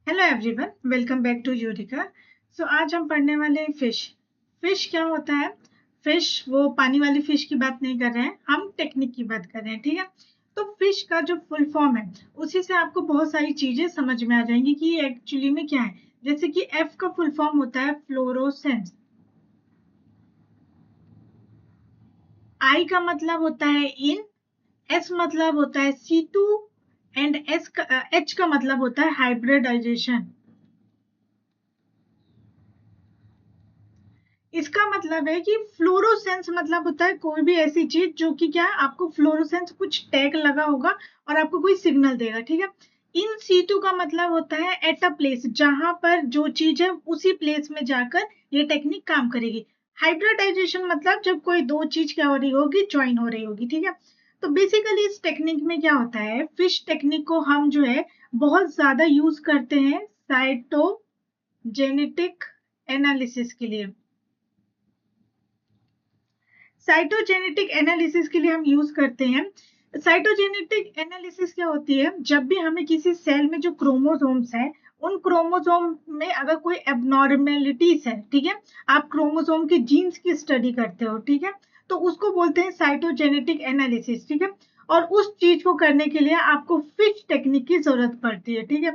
Hello everyone, welcome back to Eureka. आज हम पढ़ने वाले हैं फिश। फिश क्या होता है? फिश वो पानी वाली फिश की बात नहीं कर रहे हैं, हम टेक्निक की बात कर रहे हैं। ठीक है, तो फिश का जो फुल फॉर्म है उसी से आपको बहुत सारी चीजें समझ में आ जाएंगी कि ये एक्चुअली में क्या है। जैसे कि एफ का फुल फॉर्म होता है फ्लोरोसेंस, आई का मतलब होता है इन, एस मतलब होता है C2 एंड एच का मतलब होता है हाइब्रिडाइजेशन। इसका मतलब है कि फ्लोरोसेंस मतलब होता है कोई भी ऐसी चीज जो कि क्या आपको फ्लोरोसेंस कुछ टैग लगा होगा और आपको कोई सिग्नल देगा। ठीक है, इन सीटू का मतलब होता है एट अ प्लेस, जहां पर जो चीज है उसी प्लेस में जाकर ये टेक्निक काम करेगी। हाइब्रिडाइजेशन मतलब जब कोई दो चीज क्या हो रही होगी, ज्वाइन हो रही होगी। ठीक है, तो बेसिकली इस टेक्निक में क्या होता है, फिश टेक्निक को हम जो है बहुत ज्यादा यूज करते हैं साइटोजेनेटिक एनालिसिस के लिए। साइटोजेनेटिक एनालिसिस के लिए हम यूज करते हैं। साइटोजेनेटिक एनालिसिस क्या होती है, जब भी हमें किसी सेल में जो क्रोमोसोम्स है उन क्रोमोसोम में अगर कोई एबनॉर्मेलिटीज है, ठीक है, आप क्रोमोसोम के जीन्स की स्टडी करते हो, ठीक है, तो उसको बोलते हैं साइटोजेनेटिक एनालिसिस। ठीक है, और उस चीज को करने के लिए आपको फिश टेक्निक की जरूरत पड़ती है। ठीक है,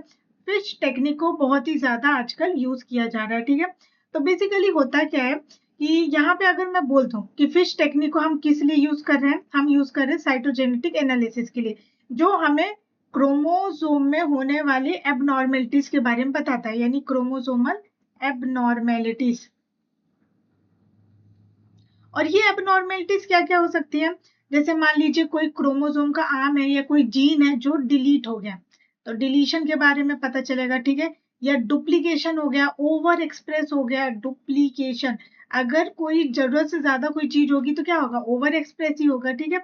फिश टेक्निक को बहुत ही ज्यादा आजकल यूज किया जा रहा है। ठीक है, तो बेसिकली होता क्या है कि यहाँ पे अगर मैं बोल दूं कि फिश टेक्निक को हम किस लिए यूज कर रहे हैं, हम यूज कर रहे हैं साइटोजेनेटिक एनालिसिस के लिए, जो हमें क्रोमोसोम में होने वाली एबनॉर्मेलिटीज के बारे में बताता है, यानी क्रोमोसोमल एबनॉर्मेलिटीज। और ये एबनॉर्मेलिटीज क्या क्या हो सकती है, जैसे मान लीजिए कोई क्रोमोसोम का आर्म है या कोई जीन है जो डिलीट हो गया, तो डिलीशन के बारे में पता चलेगा। ठीक है, या डुप्लीकेशन हो गया, ओवर एक्सप्रेस हो गया, डुप्लीकेशन, अगर कोई जरूरत से ज्यादा कोई चीज होगी तो क्या होगा, ओवर एक्सप्रेस ही होगा। ठीक है,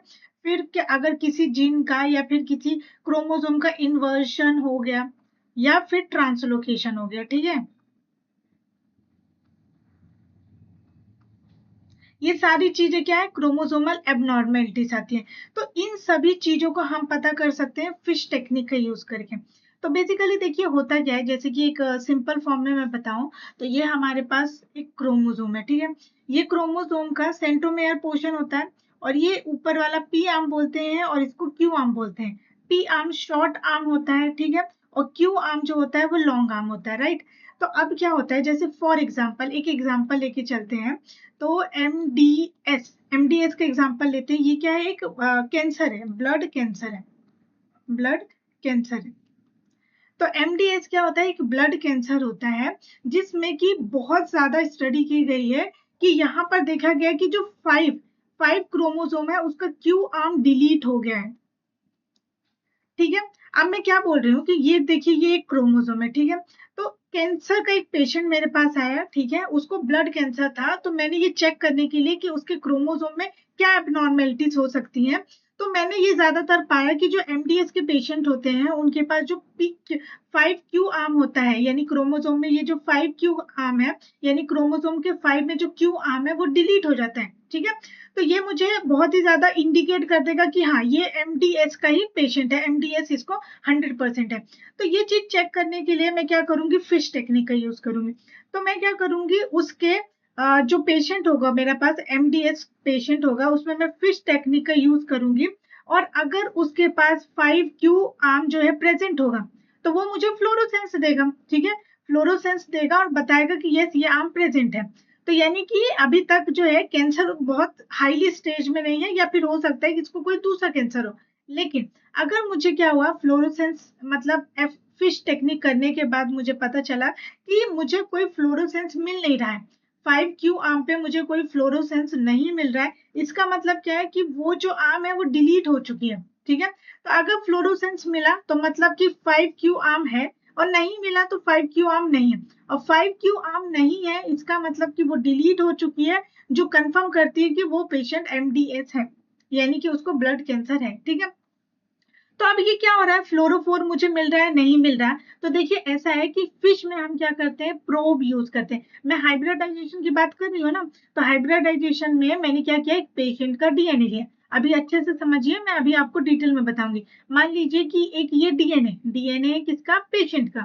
फिर क्या अगर किसी जीन का या फिर किसी क्रोमोसोम का इन्वर्शन हो गया या फिर ट्रांसलोकेशन हो गया। ठीक है, ये सारी चीजें क्या है, क्रोमोसोमल एबनॉर्मेलिटीज आती हैं। तो इन सभी चीजों को हम पता कर सकते हैं फिश टेक्निक का यूज करके। तो बेसिकली देखिए होता क्या है, जैसे कि एक सिंपल फॉर्म में मैं बताऊं तो ये हमारे पास एक क्रोमोसोम है। ठीक है, ये क्रोमोसोम का सेंट्रोमेयर पोर्शन होता है और ये ऊपर वाला पी आर्म बोलते हैं और इसको क्यू आर्म बोलते हैं। पी आर्म शॉर्ट आर्म होता है, ठीक है, और क्यू आर्म जो होता है वो लॉन्ग आर्म होता है, राइट। तो अब क्या होता है, जैसे फॉर एग्जाम्पल एक एग्जाम्पल लेके चलते हैं। तो एमडीएस का एग्जांपल लेते हैं। ये क्या है, एक कैंसर है, ब्लड कैंसर है, ब्लड कैंसर है। तो एमडीएस क्या होता है, एक ब्लड कैंसर होता है जिसमें कि बहुत ज्यादा स्टडी की गई है कि यहाँ पर देखा गया कि जो फाइव फाइव क्रोमोसोम है उसका क्यू आर्म डिलीट हो गया है। ठीक है, अब मैं क्या बोल रही हूँ कि ये देखिए ये एक क्रोमोसोम है। ठीक है, तो कैंसर का एक पेशेंट मेरे पास आया, ठीक है, उसको ब्लड कैंसर था, तो मैंने ये चेक करने के लिए कि उसके क्रोमोसोम में क्या एबनॉर्मेलिटीज हो सकती हैं, तो मैंने ये ज्यादातर पाया कि जो एमडीएस के पेशेंट होते हैं उनके पास जो पी 5Q आर्म होता है, यानी क्रोमोसोम में ये जो 5Q आर्म है, यानी क्रोमोसोम के 5 में जो क्यू आर्म है वो डिलीट हो जाता है। ठीक है, तो ये मुझे बहुत ही ज्यादा इंडिकेट कर देगा कि हाँ ये एमडीएस का ही पेशेंट है, एमडीएस इसको 100% है। तो ये चीज चेक करने के लिए मैं क्या करूंगी, फिश टेक्निक का यूज करूंगी। तो मैं क्या करूंगी, उसके जो पेशेंट होगा मेरे पास, एमडीएस पेशेंट होगा, उसमें मैं फिश टेक्निक का यूज करूंगी। और अगर उसके पास 5Q आर्म जो है प्रेजेंट होगा तो वो मुझे फ्लोरोसेंस देगा। ठीक है, फ्लोरोसेंस देगा और बताएगा कि यस ये आर्म प्रेजेंट है। तो यानी कि अभी तक जो है कैंसर बहुत हाईली स्टेज में नहीं है, या फिर हो सकता है कि इसको कोई दूसरा कैंसर हो। लेकिन अगर मुझे क्या हुआ, फ्लोरोसेंस मतलब फिश टेक्निक करने के बाद मुझे पता चला कि मुझे कोई फ्लोरोसेंस मिल नहीं रहा है, 5Q आर्म पे मुझे कोई फ्लोरोसेंस नहीं मिल रहा है, इसका मतलब क्या है कि वो जो आर्म है वो डिलीट हो चुकी है। ठीक है, तो अगर फ्लोरोसेंस मिला तो मतलब कि 5Q आर्म है, और नहीं मिला तो 5Q आर्म नहीं है। और 5Q आर्म नहीं है इसका मतलब कि वो डिलीट हो चुकी है, जो कंफर्म करती है कि वो पेशेंट एमडीएस है, यानी कि उसको ब्लड कैंसर है। ठीक है, तो अब ये क्या हो रहा है, फ्लोरोफोर मुझे मिल रहा है, नहीं मिल रहा है। तो देखिए ऐसा है कि फिश में हम क्या करते हैं, प्रोब यूज करते हैं। मैं हाइब्रिडाइजेशन की बात कर रही हूँ ना, तो हाइब्रिडाइजेशन में मैंने क्या किया, एक पेशेंट का डीएनए लिया। अभी अच्छे से समझिए, मैं अभी आपको डिटेल में बताऊंगी। मान लीजिए कि एक ये डीएनए डीएनए किसका, पेशेंट का,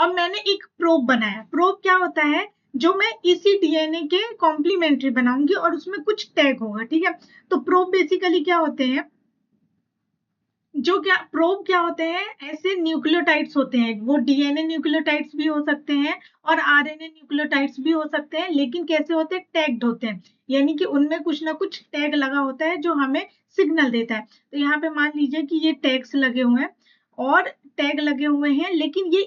और मैंने एक प्रोब बनाया। प्रोब क्या होता है, जो मैं इसी डीएनए के कॉम्प्लीमेंट्री बनाऊंगी और उसमें कुछ टैग होगा, ठीक है। तो प्रोब बेसिकली क्या होते हैं, जो क्या प्रोब क्या होते हैं, ऐसे न्यूक्लियोटाइड्स होते हैं, वो डीएनए न्यूक्लियोटाइड्स भी हो सकते हैं और आरएनए न्यूक्लियोटाइड्स भी हो सकते हैं, लेकिन कैसे होते हैं, टैग्ड होते हैं, यानी कि उनमें कुछ ना कुछ टैग लगा होता है जो हमें सिग्नल देता है। तो यहाँ पे मान लीजिए कि ये टैग्स लगे हुए हैं और टैग लगे हुए हैं, लेकिन ये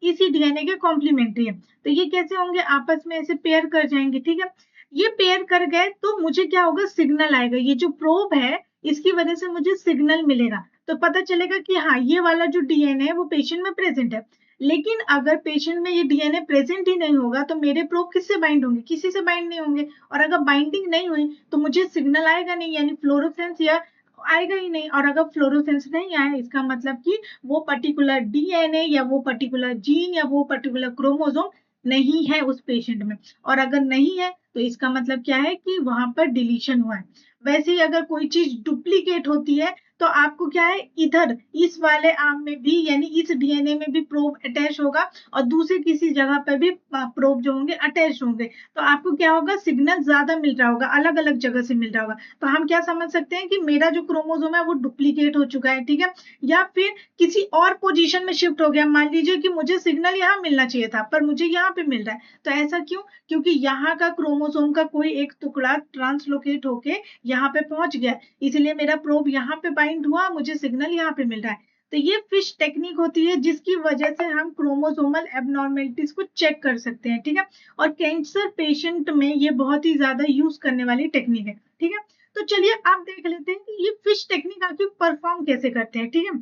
इसी डीएनए के कॉम्प्लीमेंट्री है। तो ये कैसे होंगे, आपस में ऐसे पेयर कर जाएंगे, ठीक है। ये पेयर कर गए तो मुझे क्या होगा, सिग्नल आएगा। ये जो प्रोब है इसकी वजह से मुझे सिग्नल मिलेगा, तो पता चलेगा कि हाँ, ये वाला जो डीएनए है वो पेशेंट में प्रेजेंट है। लेकिन अगर पेशेंट में ये डीएनए प्रेजेंट ही नहीं होगा तो मेरे प्रोब किससे बाइंड होंगे, किसी से बाइंड नहीं होंगे। और अगर बाइंडिंग नहीं हुई तो मुझे सिग्नल आएगा नहीं, यानी फ्लोरोसेंस या आएगा ही नहीं। और अगर फ्लोरोसेंस नहीं आया, इसका मतलब कि वो पर्टिकुलर डीएनए या वो पर्टिकुलर जीन या वो पर्टिकुलर क्रोमोसोम नहीं है उस पेशेंट में। और अगर नहीं है तो इसका मतलब क्या है कि वहां पर डिलीशन हुआ है। वैसे ही अगर कोई चीज डुप्लीकेट होती है तो आपको क्या है, इधर इस वाले आर्म में भी यानी इस डीएनए में भी प्रोब अटैच होगा और दूसरे किसी जगह पर भी प्रोब जो होंगे अटैच होंगे। तो आपको क्या होगा, सिग्नल ज्यादा मिल रहा होगा, अलग अलग जगह से मिल रहा होगा। तो हम क्या समझ सकते हैं कि मेरा जो क्रोमोसोम है वो डुप्लीकेट हो चुका है, ठीक है, या फिर किसी और पोजीशन में शिफ्ट हो गया। मान लीजिए कि मुझे सिग्नल यहाँ मिलना चाहिए था पर मुझे यहाँ पे मिल रहा है, तो ऐसा क्यों, क्योंकि यहाँ का क्रोमोसोम का कोई एक टुकड़ा ट्रांसलोकेट होके यहाँ पे पहुंच गया, इसलिए मेरा प्रोब यहाँ पे बाइंड हुआ, मुझे सिग्नल यहाँ पे मिल रहा है। तो ये फिश टेक्निक होती है जिसकी वजह से हम क्रोमोसोमल एबनॉर्मेलिटीज को चेक कर सकते हैं, ठीक है। और कैंसर पेशेंट में ये बहुत ही ज्यादा यूज करने वाली टेक्निक है, ठीक है। तो चलिए आप देख लेते हैं कि ये फिश टेक्निक आखिर परफॉर्म कैसे करते हैं, ठीक है।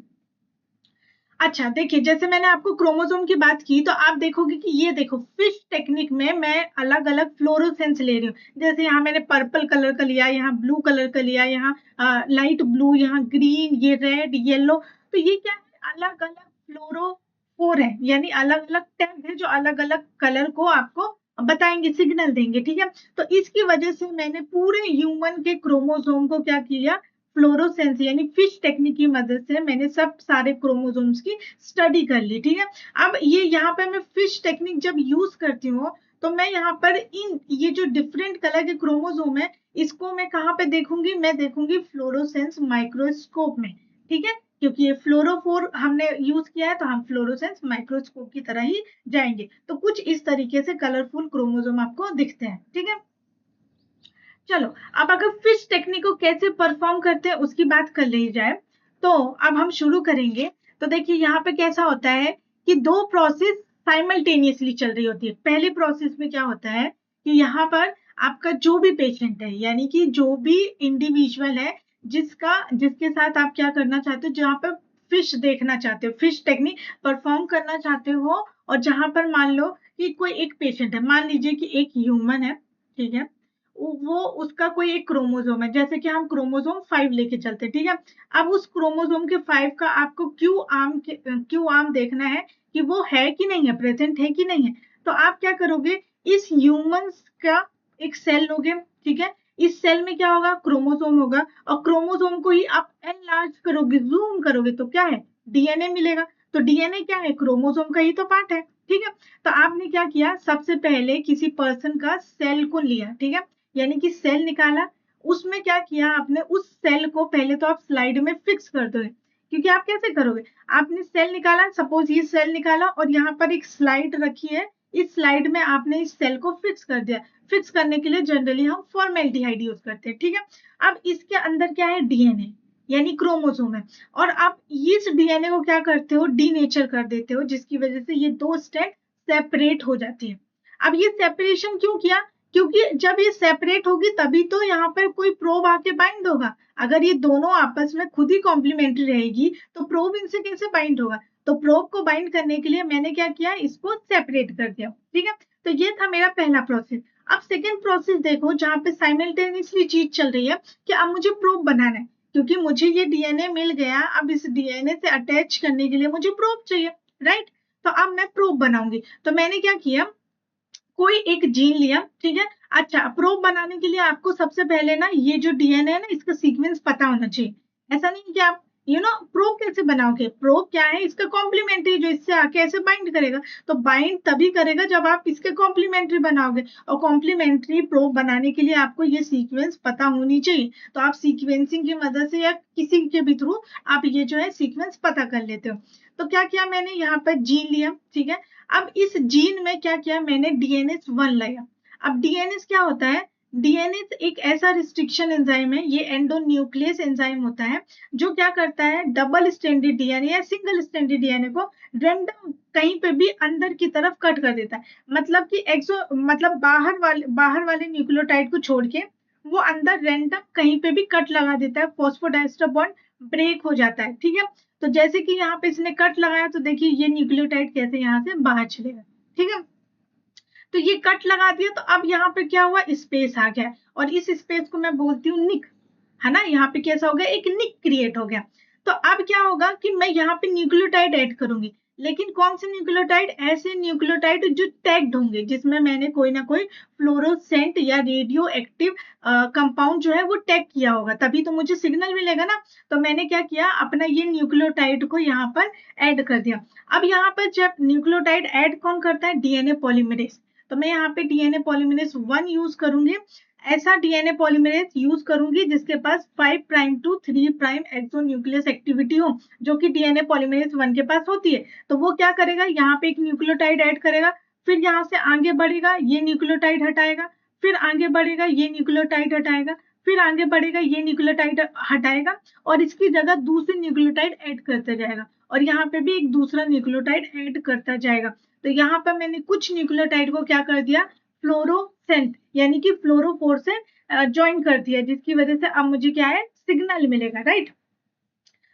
अच्छा देखिए, जैसे मैंने आपको क्रोमोसोम की बात की तो आप देखोगे कि ये देखो, फिश टेक्निक में मैं अलग अलग फ्लोरोसेंस ले रही हूँ। जैसे यहाँ मैंने पर्पल कलर का लिया, यहाँ ब्लू कलर का लिया, यहाँ लाइट ब्लू, यहाँ ग्रीन, ये रेड, येलो। तो ये क्या है, अलग अलग फ्लोरोफोर है, यानी अलग अलग टैग है जो अलग अलग कलर को आपको बताएंगे, सिग्नल देंगे, ठीक है। तो इसकी वजह से मैंने पूरे ह्यूमन के क्रोमोसोम को क्या किया, फ्लोरोसेंस यानी फिश टेक्निक की मदद से मैंने सब सारे क्रोमोसोम्स की स्टडी कर ली, ठीक है। अब ये यहाँ पे मैं फिश टेक्निक जब यूज करती हूँ तो मैं यहाँ पर ये जो डिफरेंट कलर के क्रोमोसोम है इसको मैं कहाँ पे देखूंगी, मैं देखूंगी फ्लोरोसेंस माइक्रोस्कोप में, ठीक है। क्योंकि ये फ्लोरोफोर हमने यूज किया है तो हम फ्लोरोसेंस माइक्रोस्कोप की तरह ही जाएंगे। तो कुछ इस तरीके से कलरफुल क्रोमोसोम आपको दिखते हैं, ठीक है। चलो, अब अगर फिश टेक्निक को कैसे परफॉर्म करते हैं उसकी बात कर ली जाए तो अब हम शुरू करेंगे। तो देखिए यहाँ पे कैसा होता है कि दो प्रोसेस साइमल्टेनियसली चल रही होती है। पहले प्रोसेस में क्या होता है कि यहाँ पर आपका जो भी पेशेंट है, यानी कि जो भी इंडिविजुअल है जिसके साथ आप क्या करना चाहते हो, जहाँ पर फिश देखना चाहते हो, फिश टेक्निक परफॉर्म करना चाहते हो, और जहां पर मान लो कि कोई एक पेशेंट है, मान लीजिए कि एक ह्यूमन है, ठीक है। वो उसका कोई एक क्रोमोसोम है, जैसे कि हम क्रोमोसोम 5 लेके चलते हैं, ठीक है। अब उस क्रोमोसोम के 5 का आपको क्यू आर्म देखना है कि वो है कि नहीं है, प्रेजेंट है कि नहीं है। तो आप क्या करोगे, इस ह्यूमंस का एक सेल लोगे, ठीक है। इस सेल में क्या होगा, क्रोमोसोम होगा, और क्रोमोसोम को ही आप एनलार्ज करोगे, जूम करोगे तो क्या है, डीएनए मिलेगा। तो डीएनए क्या है, क्रोमोसोम का ही तो पार्ट है, ठीक है। तो आपने क्या किया, सबसे पहले किसी पर्सन का सेल को लिया, ठीक है, यानी कि सेल निकाला। उसमें क्या किया आपने, उस सेल को पहले तो आप स्लाइड में फिक्स कर दोगे, क्योंकि आप कैसे करोगे, आपने सेल निकाला, सपोज ये सेल निकाला और यहाँ पर एक स्लाइड रखी है, इस स्लाइड में आपने इस सेल को फिक्स कर दिया। फिक्स करने के लिए जनरली हम फॉर्मेल्डिहाइड यूज करते हैं, ठीक है। अब इसके अंदर क्या है, डीएनए यानी क्रोमोसोम है, और आप इस डीएनए को क्या करते हो, डीनेचर कर देते हो, जिसकी वजह से ये दो स्ट्रैंड सेपरेट हो जाती है। अब ये सेपरेशन क्यों किया, क्योंकि जब ये सेपरेट होगी तभी तो यहाँ पर कोई प्रोब आके बाइंड होगा। अगर ये दोनों आपस में खुद ही कॉम्प्लीमेंट्री रहेगी तो प्रोब इनसे कैसे बाइंड होगा। तो प्रोब को बाइंड करने के लिए मैंने क्या किया, इसको सेपरेट कर दिया, ठीक है। तो ये था मेरा पहला प्रोसेस। अब सेकेंड प्रोसेस देखो, जहाँ पे साइमल्टेनियसली चीज चल रही है कि अब मुझे प्रोब बनाना है, क्योंकि मुझे ये डीएनए मिल गया, अब इस डीएनए से अटैच करने के लिए मुझे प्रोब चाहिए, राइट। तो अब मैं प्रोब बनाऊंगी, तो मैंने क्या किया, कोई एक जीन लिया, ठीक है। अच्छा, प्रोब बनाने के लिए आपको सबसे पहले ना ये जो डीएनए है ना, इसका सीक्वेंस पता होना चाहिए। ऐसा नहीं कि आप प्रोब कैसे बनाओगे? प्रोब क्या है? इसका कॉम्प्लीमेंट्री जो इससे आके ऐसे बाइंड करेगा। तो बाइंड तभी करेगा जब आप इसके कॉम्प्लीमेंट्री बनाओगे, और कॉम्प्लीमेंट्री प्रोब बनाने के लिए आपको ये सीक्वेंस पता होनी चाहिए। तो आप सीक्वेंसिंग की मदद से या किसी के भी थ्रू आप ये जो है सीक्वेंस पता कर लेते हो। तो क्या किया मैंने यहाँ पर जीन लिया, ठीक है। अब इस जीन में क्या किया मैंने, डीएनएस 1 लाया। अब डीएनएस क्या होता है? डीएनएस एक ऐसा रिस्ट्रिक्शन एंजाइम है, ये एंडोन्यूक्लियस एंजाइम होता है, जो क्या करता है, डबल स्ट्रैंडेड डीएनए या सिंगल स्ट्रैंडेड डीएनए को रैंडम कहीं पे भी अंदर की तरफ कट कर देता है। मतलब कि मतलब बाहर वाले न्यूक्लियोटाइड को छोड़ के वो अंदर रैंडम कहीं पे भी कट लगा देता है, फॉस्फोडाइस्टर बॉन्ड ब्रेक हो जाता है, ठीक है। तो जैसे कि यहाँ पे इसने कट लगाया, तो देखिए ये न्यूक्लियोटाइड कैसे यहाँ से बाहर चलेगा, ठीक है। तो ये कट लगा दिया, तो अब यहाँ पे क्या हुआ, स्पेस आ गया, और इस स्पेस को मैं बोलती हूँ निक, है ना। यहाँ पे कैसा हो गया, एक निक क्रिएट हो गया। तो अब क्या होगा कि मैं यहाँ पे न्यूक्लियोटाइड ऐड करूंगी, लेकिन कौन से न्यूक्लियोटाइड, ऐसे न्यूक्लियोटाइड जो टैग्ड होंगे, जिसमें मैंने कोई ना कोई फ्लोरोसेंट या रेडियो एक्टिव कंपाउंड जो है वो टैग किया होगा, तभी तो मुझे सिग्नल मिलेगा ना। तो मैंने क्या किया, अपना ये न्यूक्लियोटाइड को यहाँ पर ऐड कर दिया। अब यहाँ पर जब न्यूक्लियोटाइड ऐड कौन करता है, डीएनए पॉलीमरेज। तो मैं यहाँ पे डीएनए पॉलीमरेज 1 यूज करूंगी। ऐसा डीएनए पॉलीमरेज यूज करूंगी जिसके पास 5 prime to 3 prime exonuclease activity हो, जो कि डीएनए पॉलीमरेज 1 के पास होती है। तो वो क्या करेगा, यहाँ पे एक न्यूक्लियोटाइड ऐड करेगा, फिर यहाँ से आगे बढ़ेगा, ये न्यूक्लियोटाइड हटाएगा, फिर आगे बढ़ेगा, ये न्यूक्लियोटाइड हटाएगा, फिर आगे बढ़ेगा, ये न्यूक्लियोटाइड हटाएगा, और इसकी जगह दूसरी न्यूक्लियोटाइड ऐड करता जाएगा, और यहाँ पे भी एक दूसरा न्यूक्लियोटाइड ऐड करता जाएगा। तो यहाँ पर मैंने कुछ न्यूक्लियोटाइड को क्या कर दिया, फ्लोरोसेंट यानी कि फ्लोरोफोर से ज्वाइन कर दिया, जिसकी वजह से अब मुझे क्या है, सिग्नल मिलेगा, राइट।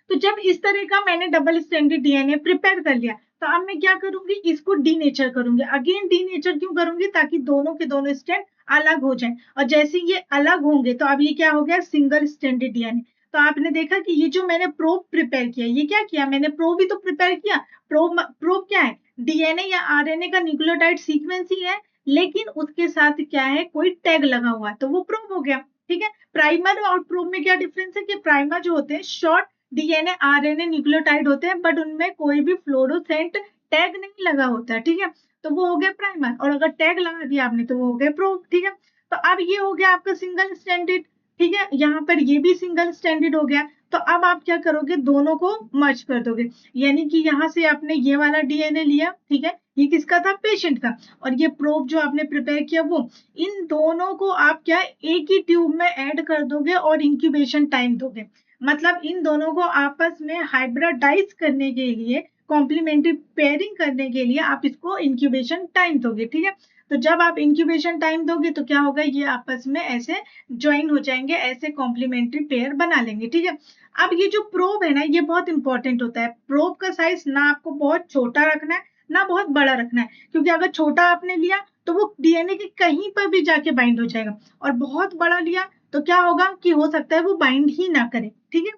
तो जब इस तरह का मैंने डबल स्ट्रैंडेड डीएनए प्रिपेयर कर लिया, तो अब मैं क्या करूंगी, इसको डीनेचर करूंगी। अगेन डीनेचर क्यों करूंगी, ताकि दोनों के दोनों स्ट्रैंड अलग हो जाएं, और जैसे ये अलग होंगे तो अब ये क्या हो गया, सिंगल स्ट्रैंडेड डीएनए। तो आपने देखा कि ये जो मैंने प्रोब प्रिपेयर किया, ये क्या किया मैंने, प्रोब ही तो प्रिपेयर किया। प्रोब क्या है, डीएनए या आरएनए का न्यूक्लियोटाइड सीक्वेंस ही है, लेकिन उसके साथ क्या है, कोई टैग लगा हुआ है, तो वो प्रोब हो गया, ठीक है। प्राइमर और प्रोब में क्या डिफरेंस है, कि प्राइमर जो होते हैं शॉर्ट डीएनए आरएनए न्यूक्लियोटाइड होते हैं, बट उनमें कोई भी फ्लोरोसेंट टैग नहीं लगा होता है, ठीक है। तो वो हो गया प्राइमर, और अगर टैग लगा दिया आपने तो वो हो गया प्रोब, ठीक है। तो अब ये हो गया आपका सिंगल स्ट्रैंडेड, ठीक है। यहाँ पर ये भी सिंगल स्ट्रैंडेड हो गया। तो अब आप क्या करोगे, दोनों को मर्ज कर दोगे, यानी कि यहाँ से आपने ये वाला डीएनए लिया, ठीक है, ये किसका था, पेशेंट का, और ये प्रोब जो आपने प्रिपेयर किया वो, इन दोनों को आप क्या एक ही ट्यूब में ऐड कर दोगे और इंक्यूबेशन टाइम दोगे। मतलब इन दोनों को आपस में हाइब्रिडाइज करने के लिए, कॉम्प्लीमेंट्री पेयरिंग करने के लिए आप इसको इंक्यूबेशन टाइम दोगे, ठीक है। तो जब आप इंक्यूबेशन टाइम दोगे तो क्या होगा, ये आपस में ऐसे ज्वाइन हो जाएंगे, ऐसे कॉम्प्लीमेंट्री पेयर बना लेंगे, ठीक है। अब ये जो प्रोब है ना, ये बहुत इंपॉर्टेंट होता है। प्रोब का साइज ना आपको बहुत छोटा रखना है, ना बहुत बड़ा रखना है, क्योंकि अगर छोटा आपने लिया तो वो डीएनए के कहीं पर भी जाके बाइंड हो जाएगा, और बहुत बड़ा लिया तो क्या होगा कि हो सकता है वो बाइंड ही ना करे, ठीक है।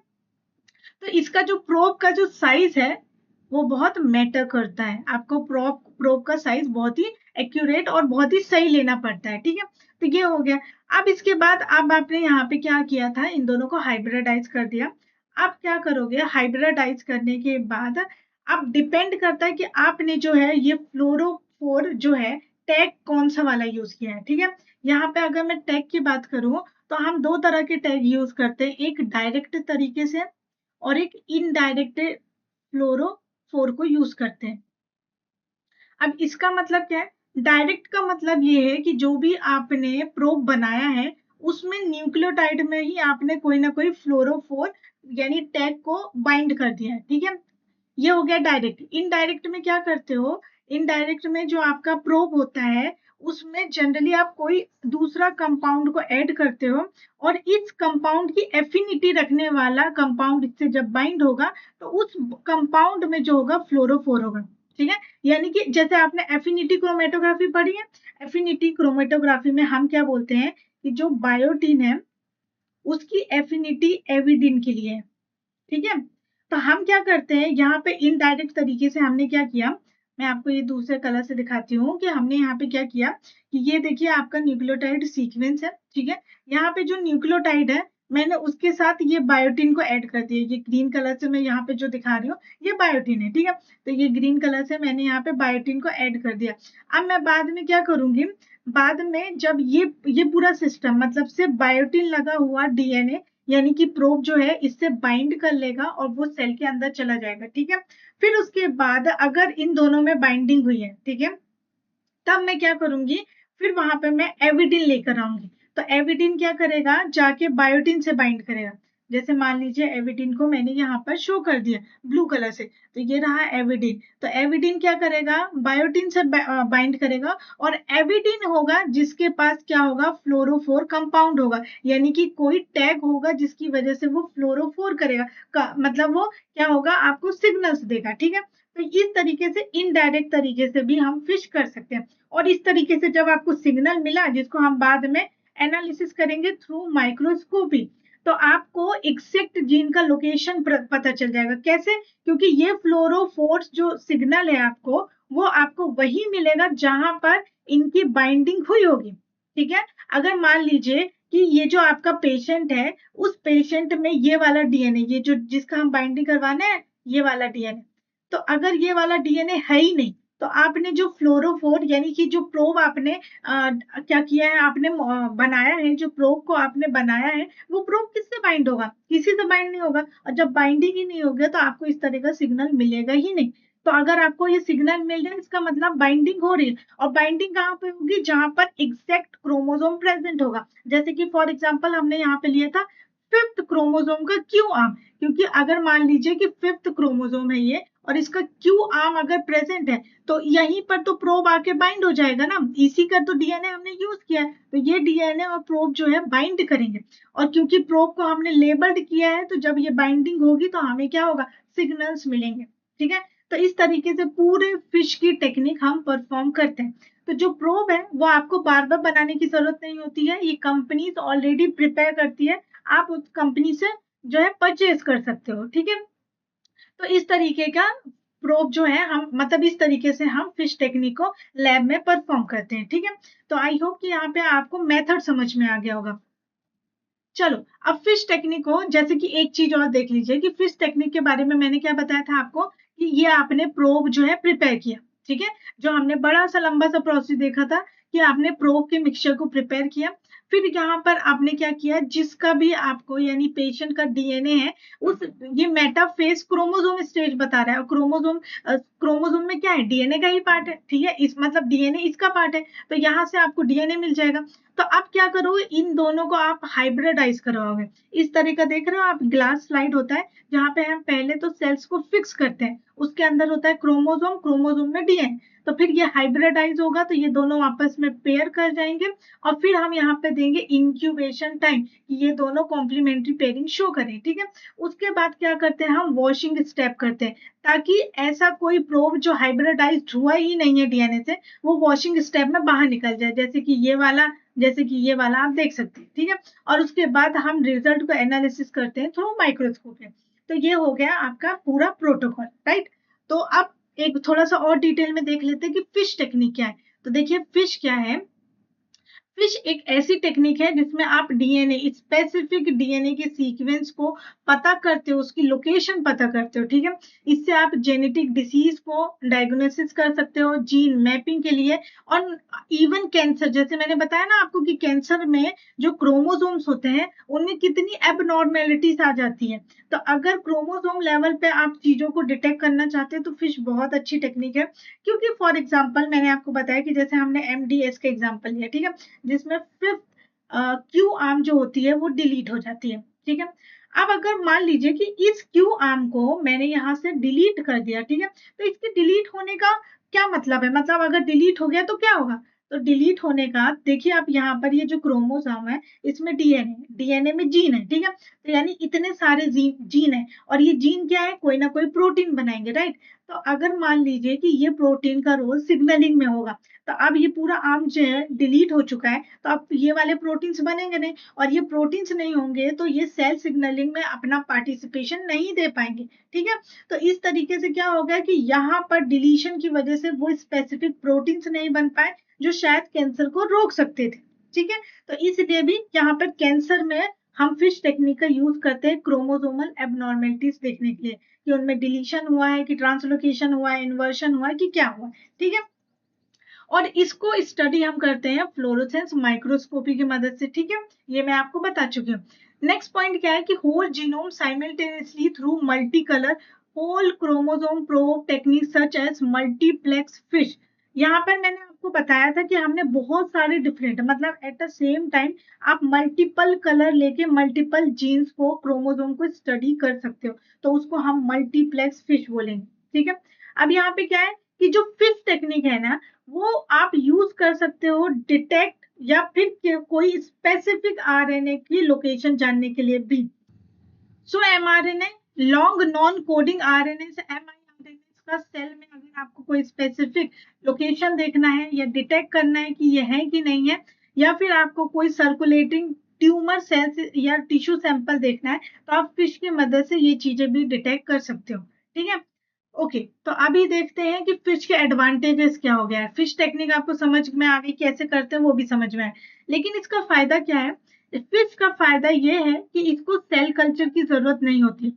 तो इसका जो प्रोब का जो साइज है वो बहुत मैटर करता है, आपको प्रोब का साइज बहुत ही एक्यूरेट और बहुत ही सही लेना पड़ता है, ठीक है। तो ये हो गया। अब इसके बाद अब आपने यहाँ पे क्या किया था, इन दोनों को हाइब्रिडाइज कर दिया। अब क्या करोगे, हाइब्रिडाइज करने के बाद अब डिपेंड करता है कि आपने जो है ये फ्लोरोफोर जो है टैग कौन सा वाला यूज किया है, ठीक है। यहाँ पे अगर मैं टैग की बात करूं तो हम दो तरह के टैग यूज करते हैं, एक डायरेक्ट तरीके से और एक इनडायरेक्ट फ्लोरोफोर को यूज करते हैं। अब इसका मतलब क्या है, डायरेक्ट का मतलब ये है कि जो भी आपने प्रोब बनाया है उसमें न्यूक्लियोटाइड में ही आपने कोई ना कोई फ्लोरोफोर यानी टैग को बाइंड कर दिया है, ठीक है। ये हो गया डायरेक्ट। इनडायरेक्ट में क्या करते हो, इनडायरेक्ट में जो आपका प्रोब होता है उसमें जनरली आप कोई दूसरा कंपाउंड को ऐड करते हो, और इस कंपाउंड की एफिनिटी रखने वाला कंपाउंड इससे जब बाइंड होगा तो उस कंपाउंड में जो होगा फ्लोरोफोर होगा, ठीक है। यानी कि जैसे आपने एफिनिटी क्रोमेटोग्राफी पढ़ी है, एफिनिटी क्रोमेटोग्राफी में हम क्या बोलते हैं कि जो बायोटीन है उसकी एफिनिटी एविडिन के लिए है, ठीक है। तो हम क्या करते हैं यहाँ पे इनडायरेक्ट तरीके से हमने क्या किया, मैं आपको ये दूसरे कलर से दिखाती हूँ कि हमने यहाँ पे क्या किया, कि ये देखिए आपका न्यूक्लियोटाइड सीक्वेंस है, ठीक है। यहाँ पे जो न्यूक्लियोटाइड है मैंने उसके साथ ये बायोटिन को ऐड कर दिया। ये ग्रीन कलर से मैं यहाँ पे जो दिखा रही हूँ ये बायोटिन है, ठीक है। तो ये ग्रीन कलर से मैंने यहाँ पे बायोटिन को ऐड कर दिया। अब मैं बाद में क्या करूंगी, बाद में जब ये पूरा सिस्टम मतलब सिर्फ बायोटिन लगा हुआ डीएनए यानी कि प्रोब जो है इससे बाइंड कर लेगा और वो सेल के अंदर चला जाएगा, ठीक है। फिर उसके बाद अगर इन दोनों में बाइंडिंग हुई है, ठीक है, तब मैं क्या करूंगी, फिर वहां पे मैं एविडिन लेकर आऊंगी। तो एविडिन क्या करेगा, जाके बायोटिन से बाइंड करेगा। जैसे मान लीजिए एविडिन को मैंने यहाँ पर शो कर दिया ब्लू कलर से, तो ये रहा एविडिन। तो एविडिन क्या करेगा, बायोटिन से बाइंड करेगा और एविडिन होगा जिसके पास क्या होगा, फ्लोरोफोर कंपाउंड होगा, यानी कि कोई टैग होगा जिसकी वजह से वो फ्लोरोफोर करेगा मतलब वो क्या होगा, आपको सिग्नल्स देगा, ठीक है। तो इस तरीके से इनडायरेक्ट तरीके से भी हम फिश कर सकते हैं। और इस तरीके से जब आपको सिग्नल मिला जिसको हम बाद में एनालिसिस करेंगे थ्रू माइक्रोस्कोपी, तो आपको एग्जैक्ट जीन का लोकेशन पता चल जाएगा। कैसे, क्योंकि ये फ्लोरोफोर्स जो सिग्नल है आपको, वो आपको वही मिलेगा जहां पर इनकी बाइंडिंग हुई होगी, ठीक है। अगर मान लीजिए कि ये जो आपका पेशेंट है, उस पेशेंट में ये वाला डीएनए, ये जो जिसका हम बाइंडिंग करवाना है, ये वाला डीएनए, तो अगर ये वाला डीएनए है ही नहीं, तो आपने जो फ्लोरोफोर यानी कि जो प्रोब आपने क्या किया है, आपने बनाया है, जो प्रोब को आपने बनाया है, वो प्रोब किससे बाइंड होगा, किसी से बाइंड नहीं होगा। और जब बाइंडिंग ही नहीं होगा तो आपको इस तरह का सिग्नल मिलेगा ही नहीं। तो अगर आपको ये सिग्नल मिल जाए इसका मतलब बाइंडिंग हो रही है। और बाइंडिंग कहाँ पे होगी, जहां पर एग्जैक्ट क्रोमोसोम प्रेजेंट होगा। जैसे कि फॉर एग्जाम्पल हमने यहाँ पे लिया था फिफ्थ क्रोमोसोम का क्यू आर्म, क्योंकि अगर मान लीजिए कि फिफ्थ क्रोमोसोम है ये और इसका क्यू आर्म अगर प्रेजेंट है, तो यहीं पर तो प्रोब आके बाइंड हो जाएगा ना, इसी का तो डीएनए हमने यूज किया है। तो ये डीएनए और प्रोब जो है बाइंड करेंगे, और क्योंकि प्रोब को हमने लेबल्ड किया है, तो जब ये बाइंडिंग होगी तो हमें क्या होगा, सिग्नल्स मिलेंगे, ठीक है। तो इस तरीके से पूरे फिश की टेक्निक हम परफॉर्म करते हैं। तो जो प्रोब है वो आपको बार बार बनाने की जरूरत नहीं होती है, ये कंपनीज ऑलरेडी प्रिपेयर करती है, आप उस कंपनी से जो है परचेज कर सकते हो, ठीक है। तो इस तरीके का प्रोब जो है हम मतलब इस तरीके से हम फिश टेक्निक को लैब में परफॉर्म करते हैं, ठीक है। तो आई होप कि यहाँ पे आपको मेथड समझ में आ गया होगा। चलो, अब फिश टेक्निक को जैसे कि एक चीज और देख लीजिए कि फिश टेक्निक के बारे में मैंने क्या बताया था आपको, कि ये आपने प्रोब जो है प्रिपेयर किया, ठीक है। जो हमने बड़ा सा लंबा सा प्रोसेस देखा था कि आपने प्रोब के मिक्सचर को प्रिपेयर किया, फिर यहाँ पर आपने क्या किया, जिसका भी आपको यानी पेशेंट का डीएनए है, उस ये मेटाफेज क्रोमोसोम स्टेज बता रहा है, और क्रोमोसोम में क्या है, डीएनए का ही पार्ट है, ठीक है, इस मतलब डीएनए इसका पार्ट है। तो यहाँ से आपको डीएनए मिल जाएगा। तो आप क्या करोगे, इन दोनों को आप हाइब्रिडाइज करवाओगे। इस तरह का देख रहे हो आप, ग्लास स्लाइड होता है जहां पे हम पहले तो सेल्स को फिक्स करते हैं, उसके अंदर होता है क्रोमोसोम, क्रोमोसोम में डीएनए। तो फिर ये हाइब्रिडाइज होगा तो ये दोनों आपस में पेयर कर जाएंगे, और फिर हम यहाँ पे देंगे इंक्यूबेशन टाइम कि ये दोनों कॉम्प्लीमेंट्री पेयरिंग शो करें, ठीक है। उसके बाद क्या करते हैं, हम वॉशिंग स्टेप करते हैं, ताकि ऐसा कोई प्रोब जो हाइब्रिडाइज हुआ ही नहीं है डीएनए से, वो वॉशिंग स्टेप में बाहर निकल जाए, जैसे कि ये वाला आप देख सकते हैं, ठीक है। और उसके बाद हम रिजल्ट को एनालिसिस करते हैं थ्रू माइक्रोस्कोप में। तो ये हो गया आपका पूरा प्रोटोकॉल, राइट। तो अब एक थोड़ा सा और डिटेल में देख लेते हैं कि फिश टेक्निक क्या है। तो देखिए फिश क्या है, फिश एक ऐसी टेक्निक है जिसमें आप डीएनए, स्पेसिफिक डीएनए के सीक्वेंस को पता करते हो, उसकी लोकेशन पता करते हो, ठीक है। इससे आप जेनेटिक डिसीज को डायग्नोसिस कर सकते हो जीन मैपिंग के लिए। और इवन कैंसर, जैसे मैंने बताया ना आपको कि कैंसर में जो क्रोमोसोम्स होते हैं उनमें कितनी एबनॉर्मेलिटीज आ जाती है। तो अगर क्रोमोसोम लेवल पे आप चीजों को डिटेक्ट करना चाहते हैं तो फिश बहुत अच्छी टेक्निक है। क्योंकि फॉर एग्जाम्पल मैंने आपको बताया कि जैसे हमने एमडीएस का एग्जाम्पल लिया, ठीक है, जिसमें फिफ्थ क्यू आर्म जो होती है वो डिलीट हो जाती है, ठीक है। अब अगर मान लीजिए कि इस क्यू आर्म को मैंने यहाँ से डिलीट कर दिया, ठीक है, तो इसके डिलीट होने का क्या मतलब है, मतलब अगर डिलीट हो गया तो क्या होगा। तो डिलीट होने का देखिए, आप यहाँ पर ये जो क्रोमोसोम है इसमें डीएनए, डीएनए में जीन है, ठीक है। तो यानी इतने सारे जीन है, और ये जीन क्या है, कोई ना कोई प्रोटीन बनाएंगे, राइट। तो अगर मान लीजिए कि ये प्रोटीन का रोल सिग्नलिंग में होगा, तो अब ये पूरा आर्म जो है डिलीट हो चुका है, तो अब ये वाले प्रोटीन्स बनेंगे नहीं, और ये प्रोटीन्स नहीं होंगे तो ये सेल सिग्नलिंग में अपना पार्टिसिपेशन नहीं दे पाएंगे, ठीक है। तो इस तरीके से क्या हो गया कि यहाँ पर डिलीशन की वजह से वो स्पेसिफिक प्रोटीन्स नहीं बन पाए जो शायद कैंसर को रोक सकते थे, ठीक है। तो इसलिए भी यहाँ पर कैंसर में हम फिश टेक्निक का यूज करते हैं क्रोमोसोमल एबनॉर्मेलिटीज देखने के लिए कि उनमें डिलीशन हुआ है, कि ट्रांसलोकेशन हुआ है, इन्वर्शन हुआ है, कि क्या हुआ है, ठीक है। और इसको स्टडी हम करते हैं फ्लोरोसेंस माइक्रोस्कोपी की मदद से, ठीक है, ये मैं आपको बता चुकी हूँ। नेक्स्ट पॉइंट क्या है कि whole genome simultaneously through multi colour whole chromosome probe technique such as multiplex FISH. यहाँ पर मैंने आपको बताया था कि हमने बहुत सारे डिफरेंट मतलब एट द सेम टाइम आप मल्टीपल कलर लेके मल्टीपल जीन्स को क्रोमोसोम को स्टडी कर सकते हो, तो उसको हम मल्टीप्लेक्स फिश बोलेंगे, ठीक है। अब यहाँ पे क्या है कि जो फिश टेक्निक है ना, वो आप यूज कर सकते हो डिटेक्ट या फिर कोई स्पेसिफिक आरएनए की लोकेशन जानने के लिए भी। So mRNA long non coding RNA से एमआईआरएनए का सेल में अगर आपको कोई स्पेसिफिक लोकेशन देखना है या डिटेक्ट करना है कि ये है कि नहीं है, या फिर आपको कोई सर्कुलेटिंग ट्यूमर सेल्स या टिश्यू सैंपल देखना है, तो आप फिश की मदद से ये चीजें भी डिटेक्ट कर सकते हो, ठीक है। ओके, तो अभी देखते हैं कि फिश के एडवांटेजेस क्या हो गया है। फिश टेक्निक आपको समझ में आ गई, कैसे करते हैं वो भी समझ में आए, लेकिन इसका फायदा क्या है। फिश का फायदा ये है कि इसको सेल कल्चर की जरूरत नहीं होती।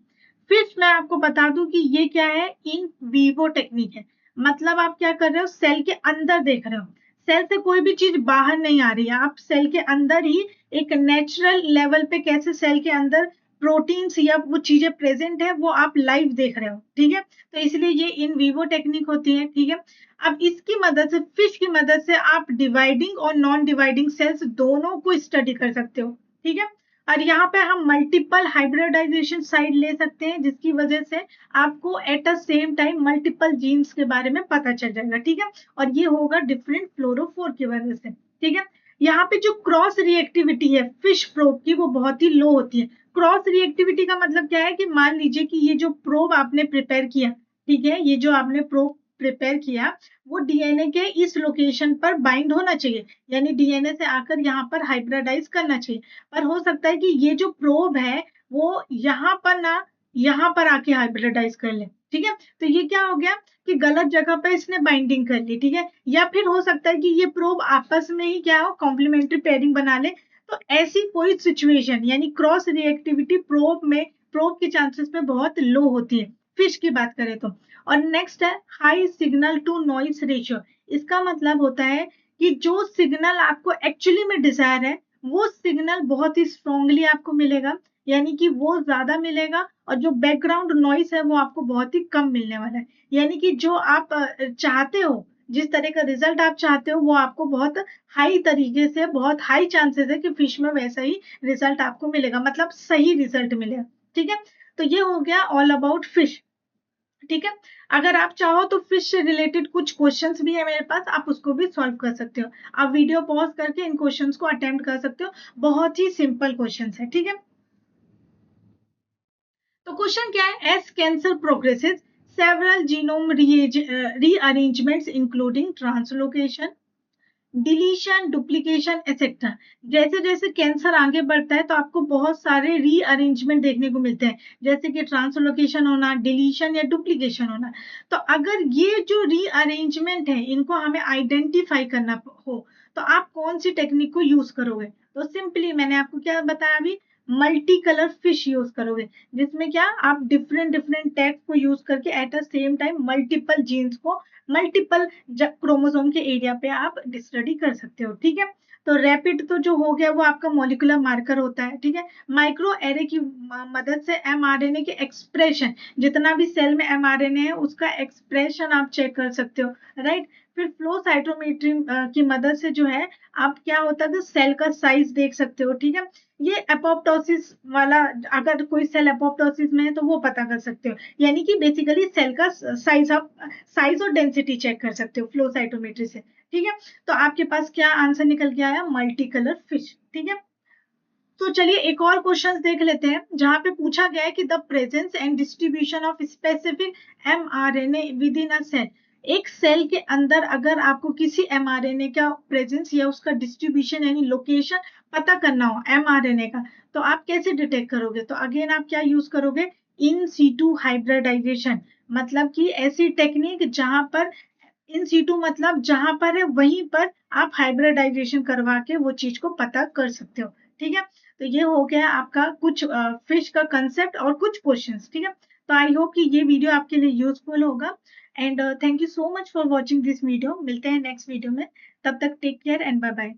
फिश मैं आपको बता दूं कि ये क्या है, इन वीवो टेक्निक है। मतलब आप क्या कर रहे हो, सेल के अंदर देख रहे हो, सेल से कोई भी चीज बाहर नहीं आ रही है, आप सेल के अंदर ही एक नेचुरल लेवल पे कैसे सेल के अंदर प्रोटीन्स या वो चीजें प्रेजेंट है वो आप लाइव देख रहे हो, ठीक है। तो इसलिए ये इन वीवो टेक्निक होती है, ठीक है। अब इसकी मदद से फिश की मदद से आप डिवाइडिंग और नॉन डिवाइडिंग सेल्स दोनों को स्टडी कर सकते हो, ठीक है। और यहाँ पे हम मल्टीपल हाइब्रिडाइजेशन साइड ले सकते हैं, जिसकी वजह से आपको at a same time multiple genes के बारे में पता चल जाएगा, ठीक है। और ये होगा डिफरेंट फ्लोरोफोर की वजह से, ठीक है। यहाँ पे जो क्रॉस रिएक्टिविटी है फिश प्रोब की वो बहुत ही लो होती है। क्रॉस रिएक्टिविटी का मतलब क्या है कि मान लीजिए कि ये जो प्रोब आपने प्रिपेयर किया, ठीक है, ये जो आपने प्रोब प्रिपेयर किया वो डीएनए के इस लोकेशन पर बाइंड होना चाहिए, यानी डीएनए से आकर यहाँ पर हाइब्रिडाइज करना चाहिए। पर हो सकता है कि ये जो प्रोब है वो यहाँ पर ना यहाँ पर आके हाइब्रिडाइज कर ले, ठीक है। तो ये क्या हो गया कि गलत जगह पर इसने बाइंडिंग कर ली, ठीक है। या फिर हो सकता है कि ये प्रोब आपस में ही क्या हो कॉम्प्लीमेंट्री पेयरिंग बना ले। तो ऐसी कोई सिचुएशन यानी क्रॉस रिएक्टिविटी प्रोब के चांसेस में बहुत लो होती है फिश की बात करें तो। और नेक्स्ट है high signal to noise ratio. इसका मतलब होता है कि जो सिग्नल आपको एक्चुअली में डिजायर है वो सिग्नल बहुत ही स्ट्रांगली आपको मिलेगा, यानी कि वो ज्यादा मिलेगा, और जो बैकग्राउंड नॉइस है वो आपको बहुत ही कम मिलने वाला है। यानी कि जो आप चाहते हो, जिस तरह का रिजल्ट आप चाहते हो वो आपको बहुत हाई तरीके से, बहुत हाई चांसेस है कि फिश में वैसा ही रिजल्ट आपको मिलेगा, मतलब सही रिजल्ट मिलेगा, ठीक है। तो ये हो गया ऑल अबाउट फिश, ठीक है। अगर आप चाहो तो फिश से रिलेटेड कुछ क्वेश्चंस भी है मेरे पास, आप उसको भी सॉल्व कर सकते हो। आप वीडियो पॉज करके इन क्वेश्चंस को अटेम्प्ट कर सकते हो, बहुत ही सिंपल क्वेश्चंस है, ठीक है। तो क्वेश्चन क्या है, as cancer progresses several genome rearrangements including translocation deletion duplication etcetera. जैसे जैसे कैंसर आगे बढ़ता है तो आपको बहुत सारे रीअरेंजमेंट देखने को मिलते हैं, जैसे कि ट्रांसलोकेशन होना, डिलीशन या डुप्लीकेशन होना। तो अगर ये जो रीअरेंजमेंट है इनको हमें आइडेंटिफाई करना हो तो आप कौन सी टेक्निक को यूज करोगे। तो सिंपली मैंने आपको क्या बताया अभी, मल्टी कलर फिश यूज करोगे, जिसमें क्या आप डिफरेंट डिफरेंट टैग को यूज करके at a same time multiple genes को मल्टीपल क्रोमोसोम के एरिया पे आप स्टडी कर सकते हो, ठीक है। तो रैपिड तो जो हो गया वो आपका मॉलिक्यूलर मार्कर होता है, ठीक है। माइक्रो एरे की मदद से एमआरएनए के एक्सप्रेशन, जितना भी सेल में एमआरएनए है उसका एक्सप्रेशन आप चेक कर सकते हो, राइट। फिर फ्लो साइटोमेट्री की मदद से जो है आप क्या होता है तो सेल का साइज देख सकते हो, ठीक है। ये एपोप्टोसिस वाला, अगर कोई सेल एपोप्टोसिस में है तो वो पता कर सकते हो, यानी कि बेसिकली सेल का साइज आप साइज और डेंसिटी चेक कर सकते हो फ्लो साइटोमेट्री से, ठीक है। तो आपके पास क्या आंसर निकल के आया, मल्टी कलर फिश, ठीक है। तो चलिए एक और क्वेश्चन देख लेते हैं, जहां पे पूछा गया है कि the presence and distribution of specific mRNA within a cell. एक सेल के अंदर अगर आपको किसी एमआरएनए का प्रेजेंस या उसका डिस्ट्रीब्यूशन यानी लोकेशन पता करना हो एमआरएनए का, तो आप कैसे डिटेक्ट करोगे। तो अगेन आप क्या यूज करोगे, इन सीटू हाइब्रिडाइजेशन। मतलब कि ऐसी टेक्निक जहां पर इन सीटू मतलब जहां पर है वहीं पर आप हाइब्रिडाइजेशन करवा के वो चीज को पता कर सकते हो, ठीक है? तो ये हो गया आपका कुछ फिश का कंसेप्ट और कुछ क्वेश्चंस, ठीक है? तो आई होप कि ये वीडियो आपके लिए यूज़फुल होगा and thank you so much for watching this video. मिलते हैं नेक्स्ट वीडियो में, तब तक take care and bye bye.